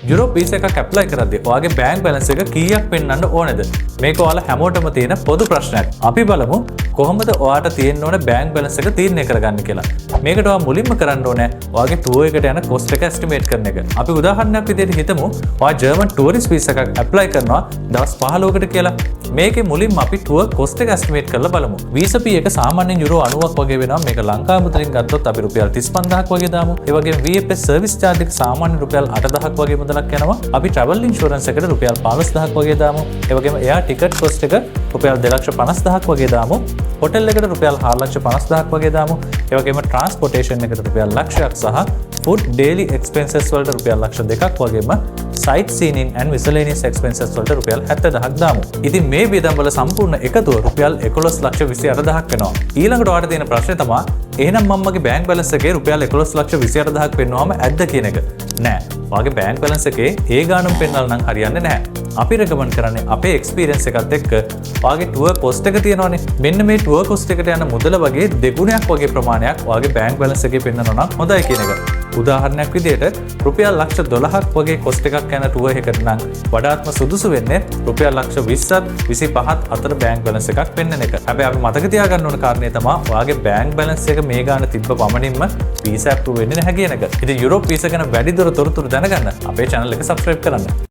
Europe visa එකක් apply කරද්දී ඔයාගේ බැංක් බැලන්ස් එක කීයක් පෙන්වන්න ඕනේද? මේක ඔයාලා හැමෝටම තියෙන පොදු ප්‍රශ්නයක්. අපි බලමු කොහොමද ඔයාට තියෙන්න ඕන බැංක් බැලන්ස් එක තීරණය කරගන්න කියලා. මේකට ඔයා මුලින්ම කරන්න ඕනේ ඔයාගේ ටුවර් එකට යන කොස්ට් එක එස්ටිමේට් කරන එක. අපි උදාහරණයක් විදිහට හිතමු ඔයා ජර්මන් ටූරිස්ට් වීසා එකක් ඇප්ලයි කරනවා දවස් 15කට කියලා. මේකේ මුලින්ම අපි ටුවර් කොස්ට් එක එස්ටිමේට් කරලා බලමු. වීසා ෆී එක සාමාන්‍යයෙන් යුරෝ 90ක් වගේ වෙනවා. මේක ලංකාව මුදලින් ගත්තොත් අපි රුපියල් 35000ක් වගේ දාමු. ඒ වගේම VFS සර්විස් charge එක සාමාන්‍ය රුපියල් 8000ක් වගේ මුදලක් යනවා. අපි travel insurance එකට රුපියල් 15000ක් වගේ දාමු. ඒ වගේම air ticket cost එක රුපියල් 250000ක් වගේ දාමු. හොටෙල් එකට රුපියල් 450000ක් වගේ දාමු. ඒ වගේම transportation එකට රුපියල් ලක්ෂයක් සහ food daily expenses වලට රුපියල් ලක්ෂ 2ක් වගේම site seeing and miscellaneous expenses වලට රුපියල් 70000ක් දාමු. ඉතින් මේ වියදම් වල සම්පූර්ණ එකතුව රුපියල් 11,28,000ක් වෙනවා. ඊළඟට ඔයාලට තියෙන ප්‍රශ්නේ තමයි එහෙනම් මම මගේ බැංක් බැලන්ස් එකේ රුපියල් 11,28,000ක් පෙන්වුවාම ඇද්ද කියන එක. නෑ. ඔයාගේ බැංක් බැලන්ස් එකේ ඒ ගාණම පෙන්වලා නම් හරියන්නේ නැහැ. අපි රෙකමන්ඩ් කරන්නේ අපේ එක්ස්පීරියන්ස් එකත් එක්ක ඔයාගේ ටුවර් කොස්ට් එක තියෙනවනේ. මෙන්න මේ ටුවර් කොස්ට් එකට යන මුදල වගේ දෙගුණයක් වගේ ප්‍රමාණයක් ඔයාගේ බැංක් බැලන්ස් එකේ පෙන්වනවා නම් හොඳයි කියන එක. උදාහරණයක් විදිහට රුපියල් ලක්ෂ 12ක් වගේ කොස්ට් එකක් යන ටුවර් එකකට නම් වඩාත්ම සුදුසු වෙන්නේ රුපියල් ලක්ෂ 20ත් 25ත් අතර බැංක් බැලන්ස් එකක් පෙන්වන එක. හැබැයි අපි මතක තියාගන්න ඕන කාරණේ තමයි ඔයාගේ බැංක් බැලන්ස් එක මේ ගාන තිබ්බ පමණින්ම වීසා අප්‍රූව් වෙන්නේ නැහැ කියන එක. ඉතින් යුරෝප් වීසා ගැන වැඩිදුර තොරතුරු දැනගන්න අපේ channel එක subscribe කරන්න.